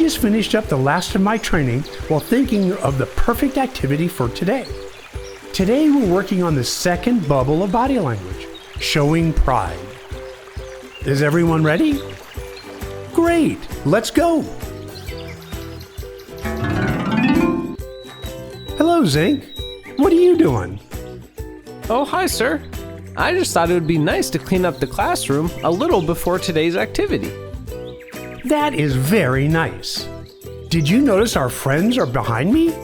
just finished up the last of my training while thinking of the perfect activity for today. Today we're working on the second bubble of body language, showing pride. Is everyone ready? Great, let's go. Hello, Zink. What are you doing? Oh, hi, sir. I just thought it would be nice to clean up the classroom a little before today's activity. That is very nice. Did you notice our friends are behind me?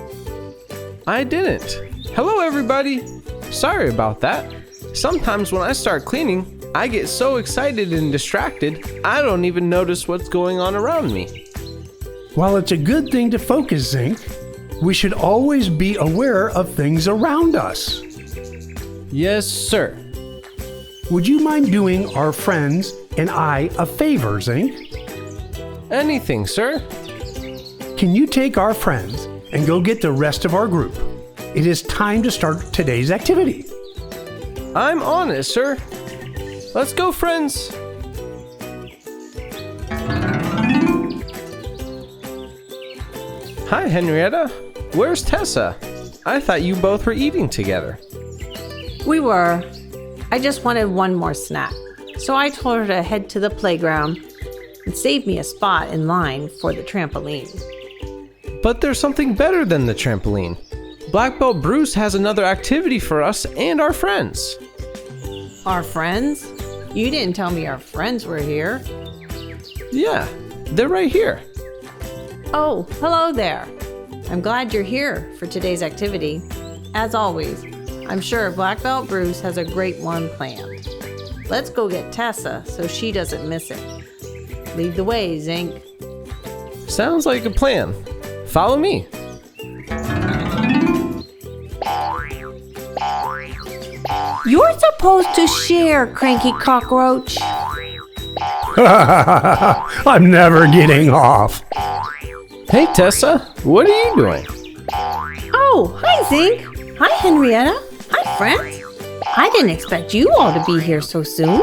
I didn't. Hello, everybody. Sorry about that. Sometimes when I start cleaning, I get so excited and distracted, I don't even notice what's going on around me. While it's a good thing to focus, Zink, we should always be aware of things around us. Yes, sir. Would you mind doing our friends and I a favor, Zink? Anything, sir. Can you take our friends and go get the rest of our group? It is time to start today's activity. I'm on it, sir. Let's go, friends. Hi, Henrietta. Where's Tessa? I thought you both were eating together. We were. I just wanted one more snack, so I told her to head to the playground and save me a spot in line for the trampoline. But there's something better than the trampoline. Black Belt Bruce has another activity for us and our friends. Our friends? You didn't tell me our friends were here. Yeah, they're right here. Oh, hello there. I'm glad you're here for today's activity. As always, I'm sure Black Belt Bruce has a great one planned. Let's go get Tessa so she doesn't miss it. Lead the way, Zink. Sounds like a plan. Follow me. You're supposed to share, cranky cockroach. I'm never getting off. Hey, Tessa, what are you doing? Oh, hi, Zink. Hi, Henrietta. Hi, friends. I didn't expect you all to be here so soon.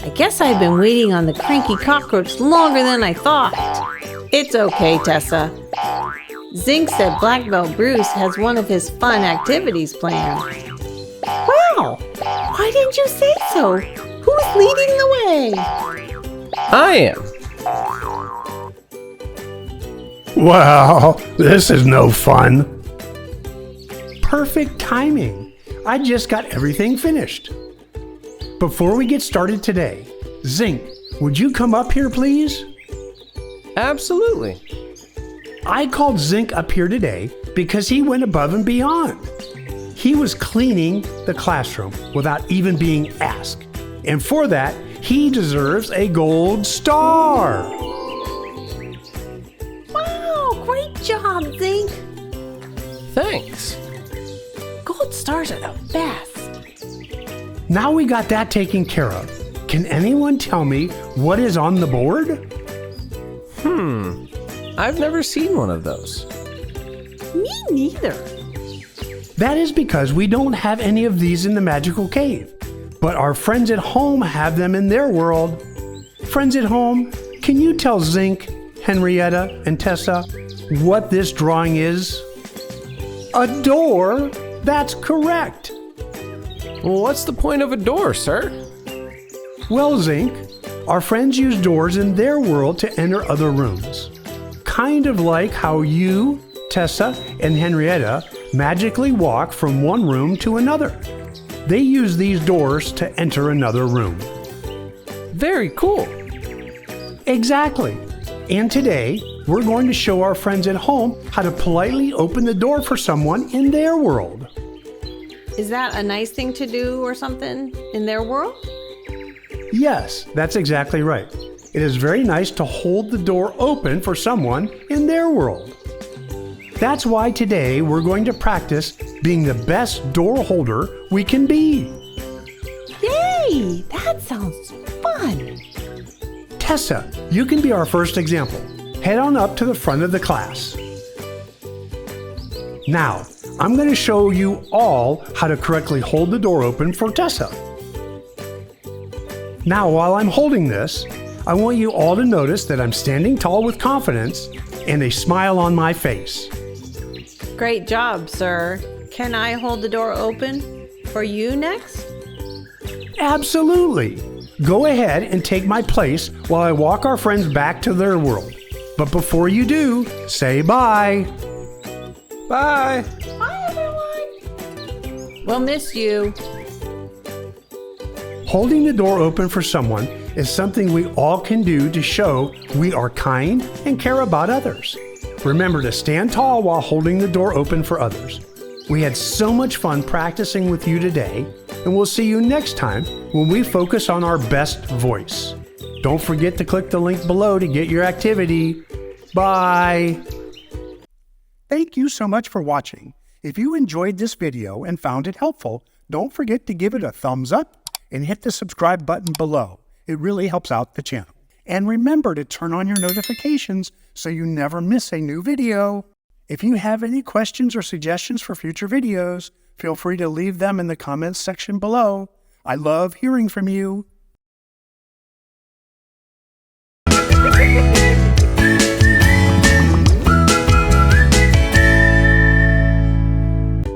I guess I've been waiting on the cranky cockroach longer than I thought. It's okay, Tessa. Zink said Black Belt Bruce has one of his fun activities planned. Wow! Why didn't you say so? Who's leading the way? I am. Wow, this is no fun. Perfect timing. I just got everything finished. Before we get started today, Zink, would you come up here, please? Absolutely. I called Zink up here today because he went above and beyond. He was cleaning the classroom without even being asked. And for that, he deserves a gold star. Wow, great job, Zink. Thanks. Gold stars are the best. Now we got that taken care of. Can anyone tell me what is on the board? I've never seen one of those. Me neither. That is because we don't have any of these in the magical cave. But our friends at home have them in their world. Friends at home, can you tell Zink, Henrietta, and Tessa what this drawing is? A door? That's correct. Well, what's the point of a door, sir? Well, Zink, our friends use doors in their world to enter other rooms. Kind of like how you, Tessa, and Henrietta magically walk from one room to another. They use these doors to enter another room. Very cool. Exactly. And today, we're going to show our friends at home how to politely open the door for someone in their world. Is that a nice thing to do or something in their world? Yes, that's exactly right. It is very nice to hold the door open for someone in their world. That's why today we're going to practice being the best door holder we can be. Yay! That sounds fun. Tessa, you can be our first example. Head on up to the front of the class. Now, I'm going to show you all how to correctly hold the door open for Tessa. Now, while I'm holding this, I want you all to notice that I'm standing tall with confidence and a smile on my face. Great job, sir. Can I hold the door open for you next? Absolutely. Go ahead and take my place while I walk our friends back to their world. But before you do, say bye. Bye. Bye, everyone. We'll miss you. Holding the door open for someone is something we all can do to show we are kind and care about others. Remember to stand tall while holding the door open for others. We had so much fun practicing with you today, and we'll see you next time when we focus on our best voice. Don't forget to click the link below to get your activity. Bye! Thank you so much for watching. If you enjoyed this video and found it helpful, don't forget to give it a thumbs up and hit the subscribe button below. It really helps out the channel. And remember to turn on your notifications so you never miss a new video. If you have any questions or suggestions for future videos, feel free to leave them in the comments section below. I love hearing from you.